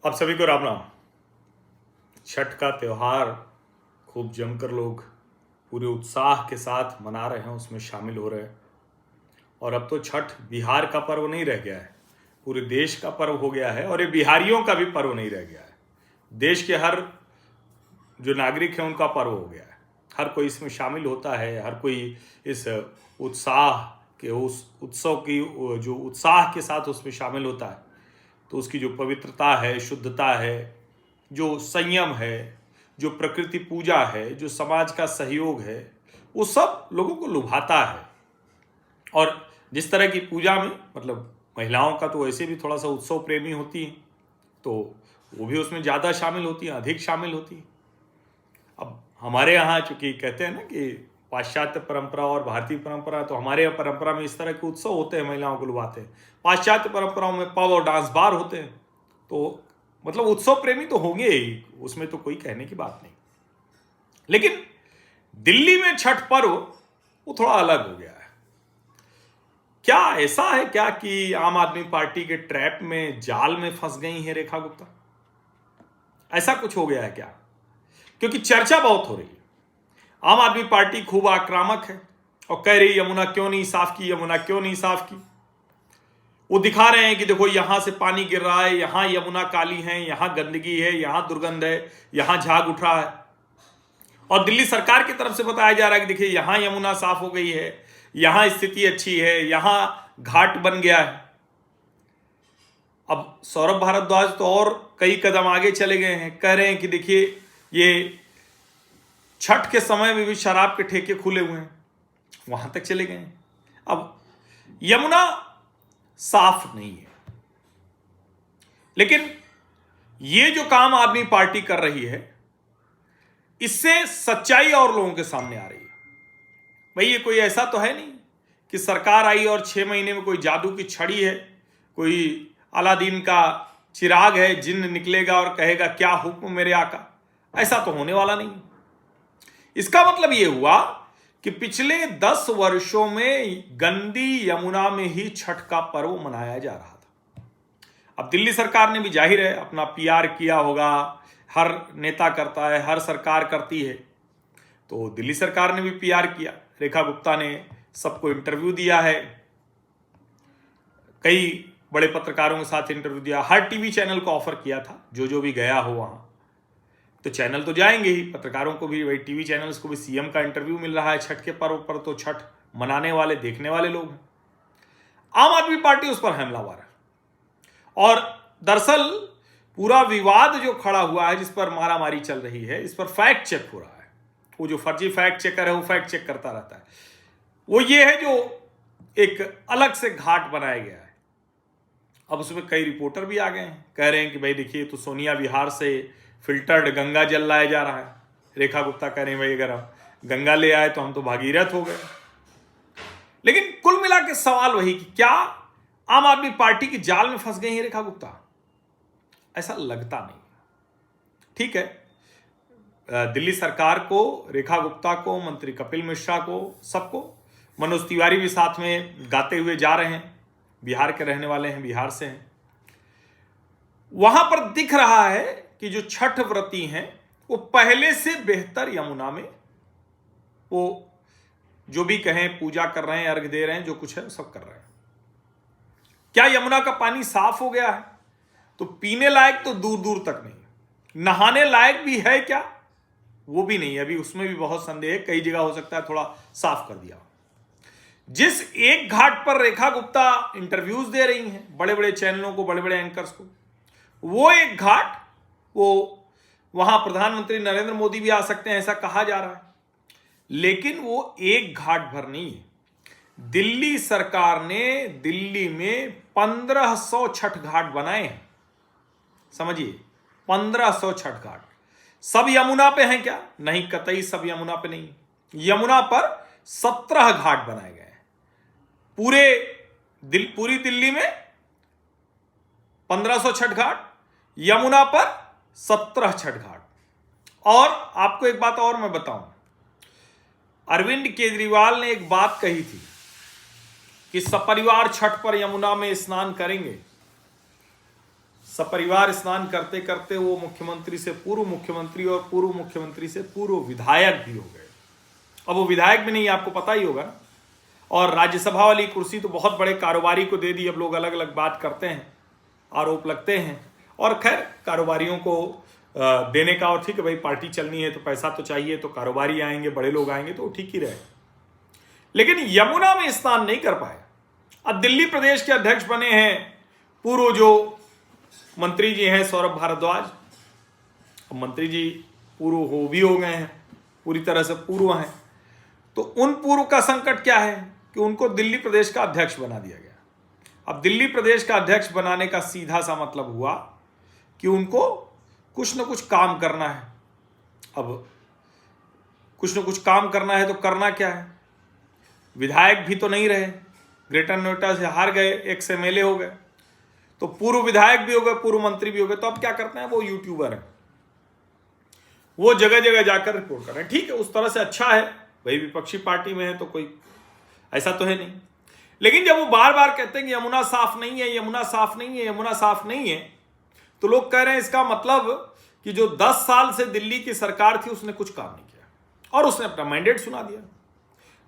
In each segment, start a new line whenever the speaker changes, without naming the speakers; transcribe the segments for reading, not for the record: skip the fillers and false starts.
आप सभी को राम राम। छठ का त्यौहार खूब जमकर लोग पूरे उत्साह के साथ मना रहे हैं, उसमें शामिल हो रहे हैं। और अब तो छठ बिहार का पर्व नहीं रह गया है, पूरे देश का पर्व हो गया है। और ये बिहारियों का भी पर्व नहीं रह गया है, देश के हर जो नागरिक हैं उनका पर्व हो गया है। हर कोई इसमें शामिल होता है, हर कोई इस उत्साह के उस उत्सव की जो उत्साह के साथ उसमें शामिल होता है। तो उसकी जो पवित्रता है, शुद्धता है, जो संयम है, जो प्रकृति पूजा है, जो समाज का सहयोग है, वो सब लोगों को लुभाता है। और जिस तरह की पूजा में मतलब महिलाओं का तो वैसे भी थोड़ा सा उत्सव प्रेमी होती है, तो वो भी उसमें ज़्यादा शामिल होती है, अधिक शामिल होती है। अब हमारे यहाँ चूंकि कहते हैं ना कि पाश्चात्य परंपरा और भारतीय परंपरा, तो हमारे यहाँ परंपरा में इस तरह के उत्सव होते हैं, महिलाओं को लुभाते हैं। पाश्चात्य परंपराओं में पब और डांस बार होते हैं। तो मतलब उत्सव प्रेमी तो होंगे ही, उसमें तो कोई कहने की बात नहीं। लेकिन दिल्ली में छठ पर्व वो थोड़ा अलग हो गया है। क्या ऐसा है क्या कि आम आदमी पार्टी के ट्रैप में, जाल में फंस गई है रेखा गुप्ता? ऐसा कुछ हो गया है क्या? क्योंकि चर्चा बहुत हो रही है। आम आदमी पार्टी खूब आक्रामक है और कह रही यमुना क्यों नहीं साफ की, यमुना क्यों नहीं साफ की। वो दिखा रहे हैं कि देखो यहां से पानी गिर रहा है, यहां यमुना काली है, यहां गंदगी है, यहां दुर्गंध है, यहां झाग उठ रहा है। और दिल्ली सरकार की तरफ से बताया जा रहा है कि देखिए यहां यमुना साफ हो गई है, यहां स्थिति अच्छी है, यहां घाट बन गया है। अब सौरभ भारद्वाज तो और कई कदम आगे चले गए हैं, कह रहे हैं कि देखिए ये छठ के समय में भी शराब के ठेके खुले हुए हैं, वहां तक चले गए हैं। अब यमुना साफ नहीं है, लेकिन ये जो काम आदमी पार्टी कर रही है, इससे सच्चाई और लोगों के सामने आ रही है। भाई ये कोई ऐसा तो है नहीं कि सरकार आई और 6 महीने में कोई जादू की छड़ी है, कोई अलादीन का चिराग है, जिन्न निकलेगा और कहेगा क्या हुक्म मेरे आका। ऐसा तो होने वाला नहीं। इसका मतलब यह हुआ कि पिछले 10 वर्षों में गंदी यमुना में ही छठ का पर्व मनाया जा रहा था। अब दिल्ली सरकार ने भी जाहिर है अपना पीआर किया होगा, हर नेता करता है, हर सरकार करती है। तो दिल्ली सरकार ने भी पीआर किया, रेखा गुप्ता ने सबको इंटरव्यू दिया है, कई बड़े पत्रकारों के साथ इंटरव्यू दिया, हर टीवी चैनल को ऑफर किया था, जो भी गया हो वहां। तो चैनल तो जाएंगे ही, पत्रकारों को भी, वही टीवी चैनल्स को भी सीएम का इंटरव्यू मिल रहा है छठ के पर्व पर। तो छठ मनाने वाले, देखने वाले लोग हैं। आम आदमी पार्टी उस पर हमलावर है। और दरअसल पूरा विवाद जो खड़ा हुआ है, जिस पर मारामारी चल रही है, इस पर फैक्ट चेक हो रहा है। वो जो फर्जी फैक्ट चेकर है वो फैक्ट चेक करता रहता है। वो ये है जो एक अलग से घाट बनाया गया है। अब उसमें कई रिपोर्टर भी आ गए हैं, कह रहे हैं कि भाई देखिए तो सोनिया विहार से फिल्टर्ड गंगा जल लाया जा रहा है। रेखा गुप्ता कह रहे हैं भाई अगर हम गंगा ले आए तो हम तो भागीरथ हो गए। लेकिन कुल मिला के सवाल वही कि क्या आम आदमी पार्टी की जाल में फंस गई है रेखा गुप्ता? ऐसा लगता नहीं। ठीक है, दिल्ली सरकार को, रेखा गुप्ता को, मंत्री कपिल मिश्रा को, सबको, मनोज तिवारी भी साथ में गाते हुए जा रहे हैं, बिहार के रहने वाले हैं, बिहार से हैं। वहां पर दिख रहा है कि जो छठ व्रती हैं वो पहले से बेहतर यमुना में वो जो भी कहें पूजा कर रहे हैं, अर्घ दे रहे हैं, जो कुछ है सब कर रहे हैं। क्या यमुना का पानी साफ हो गया है? तो पीने लायक तो दूर दूर तक नहीं। नहाने लायक भी है क्या? वो भी नहीं। अभी उसमें भी बहुत संदेह है, कई जगह हो सकता है थोड़ा साफ कर दिया। जिस एक घाट पर रेखा गुप्ता इंटरव्यूज दे रही हैं बड़े बड़े चैनलों को, बड़े बड़े एंकर्स को, वो एक घाट, वो वहां प्रधानमंत्री नरेंद्र मोदी भी आ सकते हैं ऐसा कहा जा रहा है, लेकिन वो एक घाट भर नहीं है। दिल्ली सरकार ने दिल्ली में 1500 छठ घाट बनाए हैं। समझिए, 1500 छठ घाट। सब यमुना पे हैं क्या? नहीं, कतई सब यमुना पे नहीं। यमुना पर 17 घाट बनाए गए हैं। पूरी दिल्ली में 1500 छठ घाट, यमुना पर 17 छठ घाट। और आपको एक बात और मैं बताऊं, अरविंद केजरीवाल ने एक बात कही थी कि सपरिवार छठ पर यमुना में स्नान करेंगे। सपरिवार स्नान करते करते वो मुख्यमंत्री से पूर्व मुख्यमंत्री और पूर्व मुख्यमंत्री से पूर्व विधायक भी हो गए। अब वो विधायक भी नहीं, आपको पता ही होगा। और राज्यसभा वाली कुर्सी तो बहुत बड़े कारोबारी को दे दी। अब लोग अलग अलग बात करते हैं, आरोप लगते हैं, और खैर कारोबारियों को देने का, और ठीक है भाई पार्टी चलनी है तो पैसा तो चाहिए, तो कारोबारी आएंगे, बड़े लोग आएंगे तो ठीक ही रहे। लेकिन यमुना में स्नान नहीं कर पाए। अब दिल्ली प्रदेश के अध्यक्ष बने हैं पूर्व जो मंत्री जी हैं सौरभ भारद्वाज। अब मंत्री जी पूर्व हो गए हैं, पूरी तरह से पूर्व हैं। तो उन पूर्व का संकट क्या है कि उनको दिल्ली प्रदेश का अध्यक्ष बना दिया गया। अब दिल्ली प्रदेश का अध्यक्ष बनाने का सीधा सा मतलब हुआ कि उनको कुछ न कुछ काम करना है। अब कुछ न कुछ काम करना है तो करना क्या है? विधायक भी तो नहीं रहे, ग्रेटर नोएडा से हार गए, एक्स एमएलए हो गए, तो पूर्व विधायक भी हो गए, पूर्व मंत्री भी हो गए। तो अब क्या करते हैं? वो यूट्यूबर है, वो जगह जगह जाकर रिपोर्ट कर रहे हैं। ठीक है, उस तरह से अच्छा है भाई, विपक्षी पार्टी में है तो कोई ऐसा तो है नहीं। लेकिन जब वो बार बार कहते हैं कि यमुना साफ नहीं है, यमुना साफ नहीं है, यमुना साफ नहीं है, तो लोग कह रहे हैं इसका मतलब कि जो 10 साल से दिल्ली की सरकार थी उसने कुछ काम नहीं किया और उसने अपना मैंडेट सुना दिया।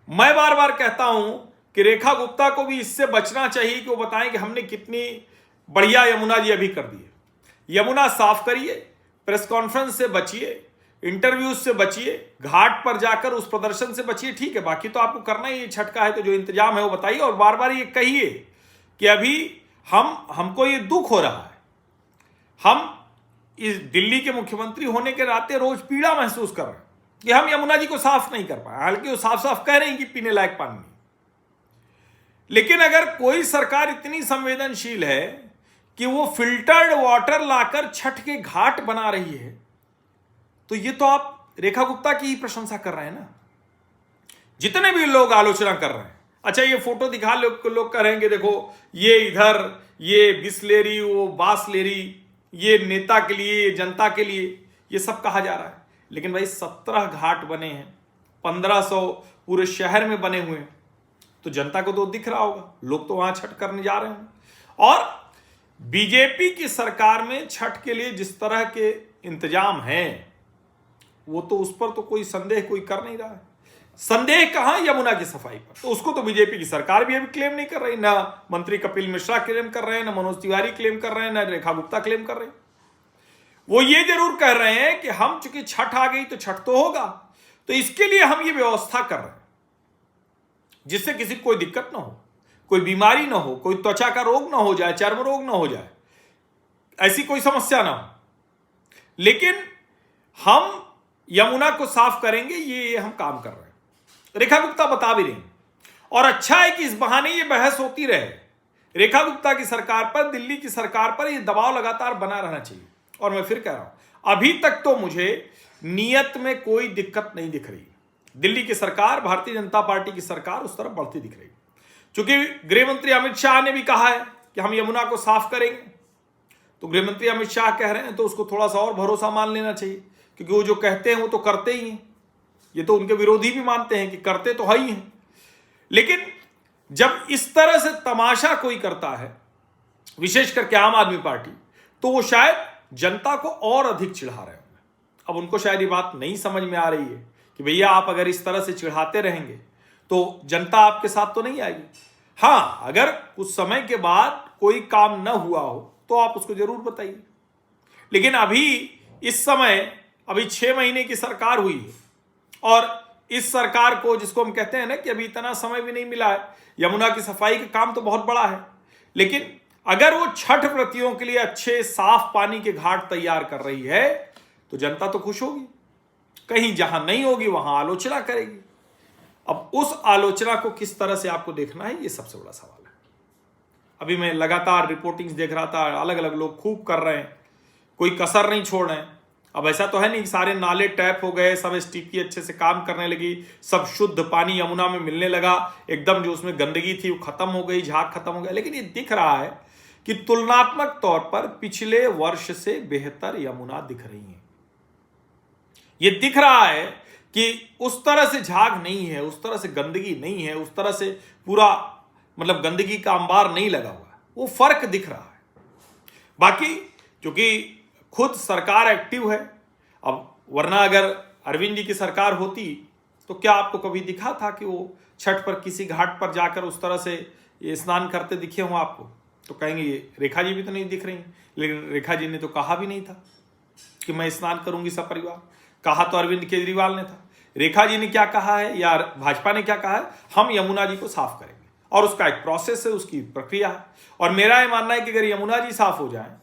मैं बार बार कहता हूं कि रेखा गुप्ता को भी इससे बचना चाहिए कि वो बताएं कि हमने कितनी बढ़िया यमुना जी अभी कर दी है। यमुना साफ करिए, प्रेस कॉन्फ्रेंस से बचिए, इंटरव्यूज से बचिए, घाट पर जाकर उस प्रदर्शन से बचिए। ठीक है, बाकी तो आपको करना ही छटका है, तो जो इंतजाम है वो बताइए। और बार बार ये कहिए कि अभी हमको ये दुख हो रहा है, हम इस दिल्ली के मुख्यमंत्री होने के नाते रोज पीड़ा महसूस कर रहे हैं कि हम यमुना जी को साफ नहीं कर पाए। हालांकि वो साफ साफ कह रहे हैं कि पीने लायक पानी नहीं। लेकिन अगर कोई सरकार इतनी संवेदनशील है कि वो फिल्टर्ड वाटर लाकर छठ के घाट बना रही है, तो ये तो आप रेखा गुप्ता की ही प्रशंसा कर रहे हैं ना। जितने भी लोग आलोचना कर रहे हैं, अच्छा ये फोटो दिखा लोग कह रहे हैं कि देखो ये इधर ये बिस्लेरी, वो बासलेरी, ये नेता के लिए, जनता के लिए, ये सब कहा जा रहा है। लेकिन भाई 17 घाट बने हैं, 1500 पूरे शहर में बने हुए हैं, तो जनता को तो दिख रहा होगा, लोग तो वहां छठ करने जा रहे हैं। और बीजेपी की सरकार में छठ के लिए जिस तरह के इंतजाम हैं, वो तो उस पर तो कोई संदेह कोई कर नहीं रहा है। संदेह कहां? यमुना की सफाई पर। तो उसको तो बीजेपी की सरकार भी अभी क्लेम नहीं कर रही, ना मंत्री कपिल मिश्रा क्लेम कर रहे हैं, ना मनोज तिवारी क्लेम कर रहे हैं, ना रेखा गुप्ता क्लेम कर रहे हैं। वो ये जरूर कह रहे हैं कि हम चूंकि छठ आ गई तो छठ तो होगा, तो इसके लिए हम ये व्यवस्था कर रहे हैं जिससे किसी को कोई दिक्कत ना हो, कोई बीमारी ना हो, कोई त्वचा का रोग ना हो जाए, चर्म रोग ना हो जाए, ऐसी कोई समस्या ना हो। लेकिन हम यमुना को साफ करेंगे, ये हम काम कर रहे हैं। रेखा गुप्ता बता भी रही हैं, और अच्छा है कि इस बहाने ये बहस होती रहे। रेखा गुप्ता की सरकार पर, दिल्ली की सरकार पर ये दबाव लगातार बना रहना चाहिए। और मैं फिर कह रहा हूं, अभी तक तो मुझे नियत में कोई दिक्कत नहीं दिख रही। दिल्ली की सरकार, भारतीय जनता पार्टी की सरकार उस तरफ बढ़ती दिख रही। चूंकि गृह मंत्री अमित शाह ने भी कहा है कि हम यमुना को साफ करेंगे, तो गृह मंत्री अमित शाह कह रहे हैं तो उसको थोड़ा सा और भरोसा मान लेना चाहिए, क्योंकि वो जो कहते हैं वो तो करते ही हैं। ये तो उनके विरोधी भी मानते हैं कि करते तो है ही हैं। लेकिन जब इस तरह से तमाशा कोई करता है, विशेष करके आम आदमी पार्टी, तो वो शायद जनता को और अधिक चिढ़ा रहे होंगे। अब उनको शायद ये बात नहीं समझ में आ रही है कि भैया आप अगर इस तरह से चिढ़ाते रहेंगे तो जनता आपके साथ तो नहीं आएगी। हाँ, अगर कुछ समय के बाद कोई काम न हुआ हो तो आप उसको जरूर बताइए। लेकिन अभी इस समय अभी 6 महीने की सरकार हुई है, और इस सरकार को, जिसको हम कहते हैं ना कि अभी इतना समय भी नहीं मिला है, यमुना की सफाई का काम तो बहुत बड़ा है, लेकिन अगर वो छठ व्रतियों के लिए अच्छे साफ पानी के घाट तैयार कर रही है तो जनता तो खुश होगी। कहीं जहां नहीं होगी वहां आलोचना करेगी। अब उस आलोचना को किस तरह से आपको देखना है, ये सबसे बड़ा सवाल है। अभी मैं लगातार रिपोर्टिंग्स देख रहा था, अलग अलग लोग खूब कर रहे हैं, कोई कसर नहीं छोड़ रहे हैं। अब ऐसा तो है नहीं, सारे नाले टैप हो गए, सब एसटीपी अच्छे से काम करने लगी, सब शुद्ध पानी यमुना में मिलने लगा, एकदम जो उसमें गंदगी थी वो खत्म हो गई, झाग खत्म हो गया। लेकिन ये दिख रहा है कि तुलनात्मक तौर पर पिछले वर्ष से बेहतर यमुना दिख रही है। ये दिख रहा है कि उस तरह से झाग नहीं है, उस तरह से गंदगी नहीं है, उस तरह से पूरा मतलब गंदगी का अंबार नहीं लगा हुआ है, वो फर्क दिख रहा है। बाकी क्योंकि खुद सरकार एक्टिव है। अब वरना अगर अरविंद जी की सरकार होती तो क्या आपको कभी दिखा था कि वो छठ पर किसी घाट पर जाकर उस तरह से ये स्नान करते दिखे हों आपको? तो कहेंगे ये रेखा जी भी तो नहीं दिख रही, लेकिन रेखा जी ने तो कहा भी नहीं था कि मैं स्नान करूंगी सपरिवार। कहा तो अरविंद केजरीवाल ने था। रेखा जी ने क्या कहा है या भाजपा ने क्या कहा है? हम यमुना जी को साफ करेंगे, और उसका एक प्रोसेस है, उसकी प्रक्रिया है। और मेरा ये मानना है कि अगर यमुना जी साफ हो जाए,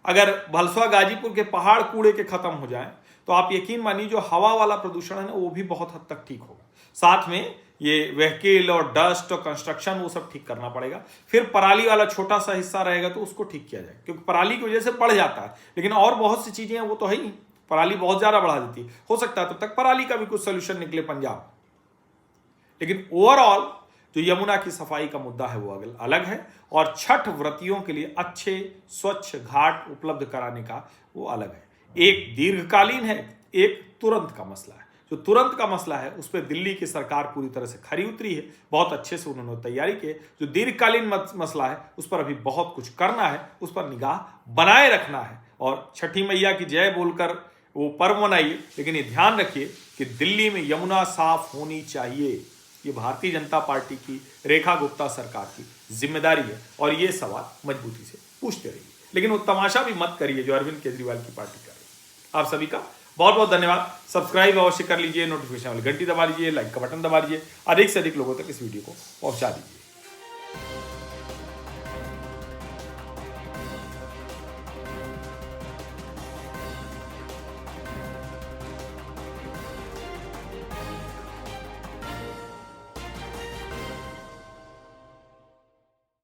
अगर भलसवा गाजीपुर के पहाड़ कूड़े के खत्म हो जाए, तो आप यकीन मानिए जो हवा वाला प्रदूषण है ना, वो भी बहुत हद तक ठीक होगा। साथ में ये व्हीकल और डस्ट और कंस्ट्रक्शन वो सब ठीक करना पड़ेगा। फिर पराली वाला छोटा सा हिस्सा रहेगा तो उसको ठीक किया जाए, क्योंकि पराली की वजह से बढ़ जाता है। लेकिन और बहुत सी चीजें हैं वो तो है ही, पराली बहुत ज्यादा बढ़ा देती है। हो सकता है तब तक पराली का भी कुछ सोल्यूशन निकले पंजाब। लेकिन ओवरऑल जो यमुना की सफाई का मुद्दा है वो अलग है, और छठ व्रतियों के लिए अच्छे स्वच्छ घाट उपलब्ध कराने का वो अलग है। एक दीर्घकालीन है, एक तुरंत का मसला है। जो तुरंत का मसला है उस पर दिल्ली की सरकार पूरी तरह से खरी उतरी है, बहुत अच्छे से उन्होंने तैयारी की। जो दीर्घकालीन मसला है उस पर अभी बहुत कुछ करना है, उस पर निगाह बनाए रखना है। और छठी मैया की जय बोलकर वो पर्व मनाइए, लेकिन ये ध्यान रखिए कि दिल्ली में यमुना साफ होनी चाहिए। ये भारतीय जनता पार्टी की, रेखा गुप्ता सरकार की जिम्मेदारी है, और ये सवाल मजबूती से पूछते रहिए। लेकिन वो तमाशा भी मत करिए जो अरविंद केजरीवाल की पार्टी कर रही है। आप सभी का बहुत बहुत धन्यवाद। सब्सक्राइब अवश्य कर लीजिए, नोटिफिकेशन वाली घंटी दबा लीजिए, लाइक का बटन दबा लीजिए, अधिक से अधिक लोगों तक इस वीडियो को पहुंचा दीजिए।